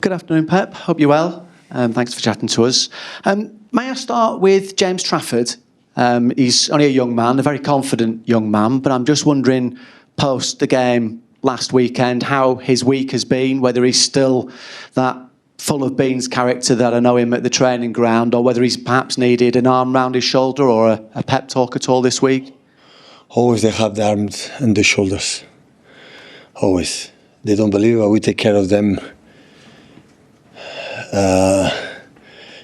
Good afternoon, Pep. Hope you're well. Thanks for chatting to us. May I start with James Trafford? He's only a young man, a very confident young man, but I'm just wondering, post the game last weekend, how his week has been, whether he's still that full of beans character that I know him at the training ground, or whether he's perhaps needed an arm round his shoulder or a pep talk at all this week? Always they have the arms and the shoulders. Always. They don't believe it, we take care of them.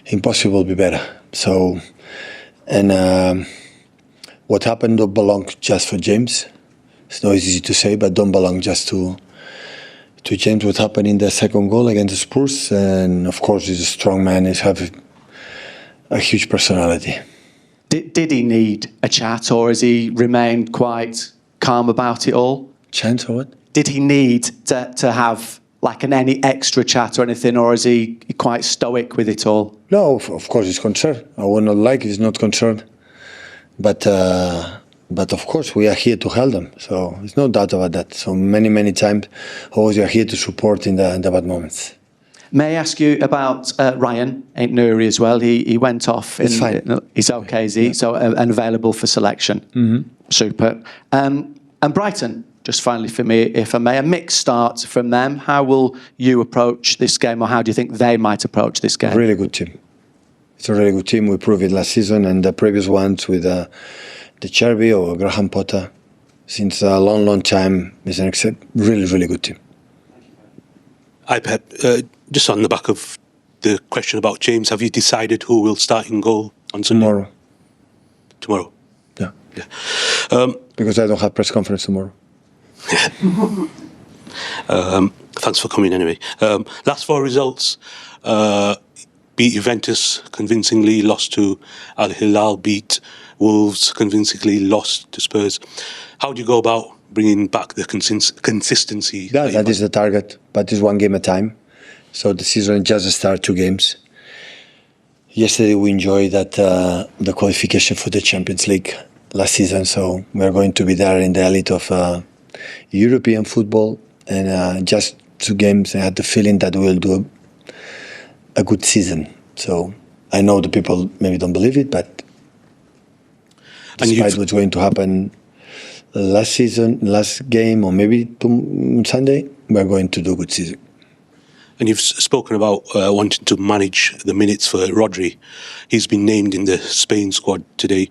Impossible will be better. So, and what happened don't belong just for James. It's not easy to say, but don't belong just to James. What happened in the second goal against the Spurs, and of course he's a strong man. He's have a huge personality. Did he need a chat, or has he remained quite calm about it all? Chance or what? Did he need to have like any extra chat or anything, or is he quite stoic with it all? No, of course he's concerned. I would not like if he's not concerned. But of course we are here to help them. So there's no doubt about that. So many times, always we are here to support in the bad moments. May I ask you about Rayan Ait Nouri as well? He went off. It's fine. He's okay, is he? Yeah. So and available for selection. Mm-hmm. Super. And Brighton, just finally for me, if I may, a mixed start from them. How will you approach this game, or how do you think they might approach this game? A really good team. It's a really good team. We proved it last season and the previous ones with the Cherby or Graham Potter. Since a long time, it's a really good team. Hi, Pep. Just on the back of the question about James, have you decided who will start in goal on Sunday? Tomorrow? Yeah. Yeah. Because I don't have press conference tomorrow. Yeah. Thanks for coming anyway. Last four results, beat Juventus convincingly, lost to Al Hilal, beat Wolves convincingly, lost to Spurs. How do you go about bringing back the consistency? That is the target, but it's one game at a time. So the season just started 2 games. Yesterday we enjoyed that the qualification for the Champions League last season, so we're going to be there in the elite of European football, and just 2 games I had the feeling that we'll do a good season. So I know the people maybe don't believe it, but despite what's going to happen last game, or maybe Sunday, we're going to do a good season. And you've spoken about wanting to manage the minutes for Rodri. He's been named in the Spain squad today.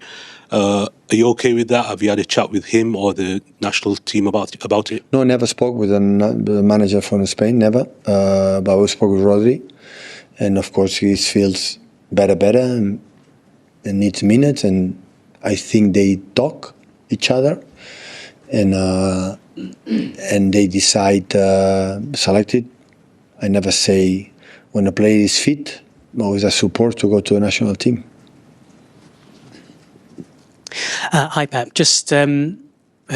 Are you okay with that? Have you had a chat with him or the national team about it? No, never spoke with the manager from Spain, never. But we spoke with Rodri. And of course he feels better and needs minutes. And I think they talk each other. And they decide selected. I never say when a player is fit, always a support to go to a national team. Hi, Pep. Just heard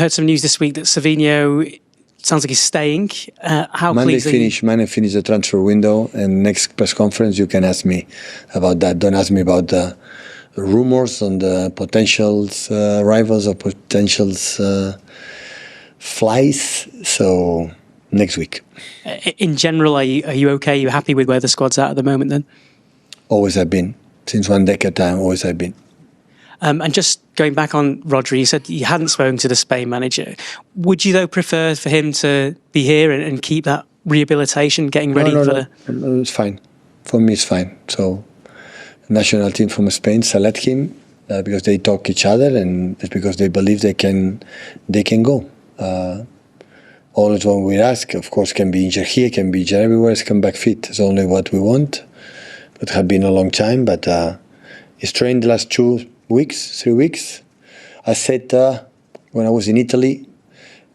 some news this week that Savinho sounds like he's staying. How Monday pleasing? Monday finish the transfer window, and next press conference you can ask me about that. Don't ask me about the rumors on the potential rivals or potential flies. So next week. In general, are you okay? Are you happy with where the squad's at the moment then? Always have been. Since 1 decade time, always have been. And just going back on Rodri, you said you hadn't spoken to the Spain manager. Would you, though, prefer for him to be here and keep that rehabilitation, getting ready for... No, it's fine. For me, it's fine. So, the national team from Spain select him because they talk each other, and it's because they believe they can go. Always when we ask, of course, can be injured here, can be injured everywhere, come back fit. It's only what we want. It has been a long time, but he's trained the last 3 weeks. I said when I was in Italy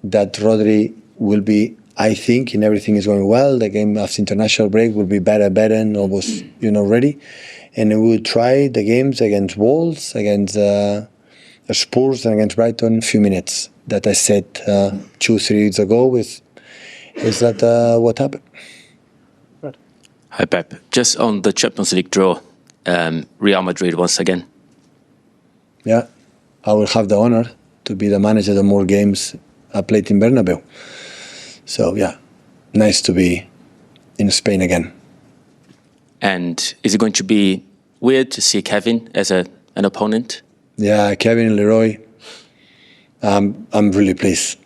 that Rodri will be, I think, and everything is going well. The game after international break will be better and almost, ready. And we will try the games against Wolves, against Spurs, and against Brighton, a few minutes. That I said 2-3 weeks ago is that what happened? Right. Hi, Pep. Just on the Champions League draw, Real Madrid once again. Yeah, I will have the honor to be the manager of more games I played in Bernabeu. So, yeah, nice to be in Spain again. And is it going to be weird to see Kevin as an opponent? Yeah, Kevin and Leroy. I'm really pleased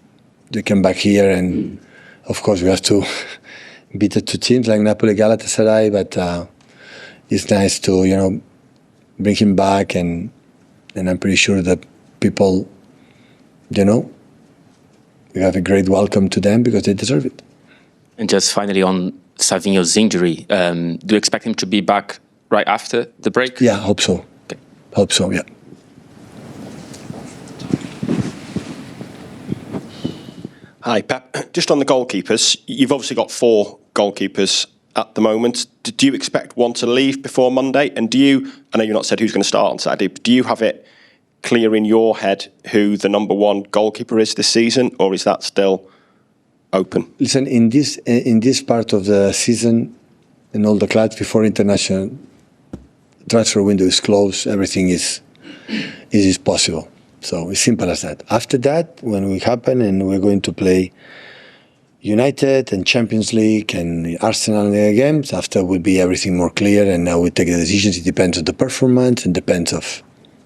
to come back here, and of course we have to beat the two teams like Napoli, Galatasaray. But it's nice to bring him back, and I'm pretty sure that people, we have a great welcome to them because they deserve it. And just finally on Savinho's injury, do you expect him to be back right after the break? Yeah, hope so. Okay. Hope so, yeah. Hi, Pep. Just on the goalkeepers, you've obviously got 4 goalkeepers at the moment. Do you expect one to leave before Monday? And I know you've not said who's going to start on Saturday, but do you have it clear in your head who the number 1 goalkeeper is this season, or is that still open? Listen, in this part of the season, in all the clubs before international transfer window is closed, everything is possible. So it's simple as that. After that, when we happen and we're going to play United and Champions League and Arsenal in the games, after will be everything more clear, and now we take the decisions. It depends on the performance and depends of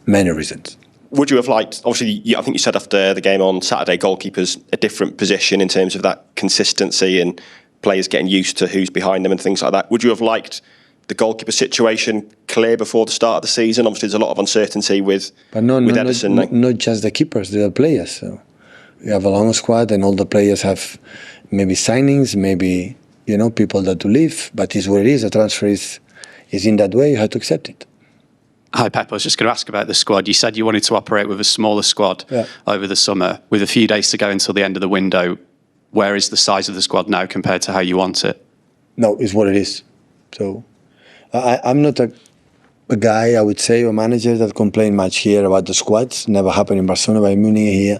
many reasons. Would you have liked, obviously, I think you said after the game on Saturday, goalkeepers a different position in terms of that consistency and players getting used to who's behind them and things like that. Would you have liked the goalkeeper situation clear before the start of the season? Obviously, there's a lot of uncertainty with Edison. Not just the keepers, the players. So we have a long squad, and all the players have maybe signings, maybe people that will leave. But it's what it is. The transfer is in that way. You have to accept it. Hi, Pep. I was just going to ask about the squad. You said you wanted to operate with a smaller squad over the summer. With a few days to go until the end of the window, where is the size of the squad now compared to how you want it? No, it's what it is. So I'm not a guy, I would say, a manager that complain much here about the squads. Never happened in Barcelona, by Munich here.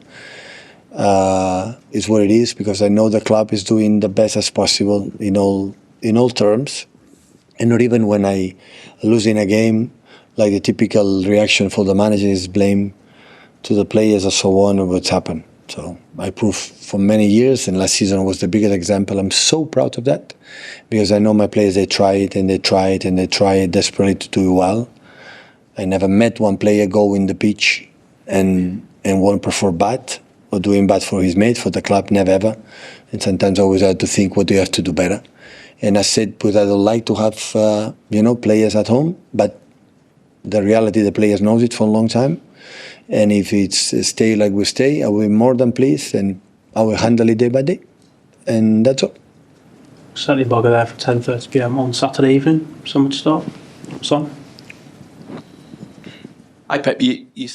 It's what it is, because I know the club is doing the best as possible in all terms. And not even when I lose in a game, like the typical reaction for the manager is blame to the players and so on, and what's happened. So I proved for many years, and last season was the biggest example. I'm so proud of that, because I know my players, they try it and they try it and they try desperately to do well. I never met one player go in the pitch and won't perform bad or doing bad for his mate, for the club, never ever. And sometimes I always have to think, what do you have to do better? And I said, but I don't like to have players at home, but the reality, the players knows it for a long time. And if it's stay like we stay, I will be more than pleased, and I will handle it day by day. And that's all. Certainly bugger there for 10:30 p.m. on Saturday evening. Someone to start. Son? Hi, Pep. You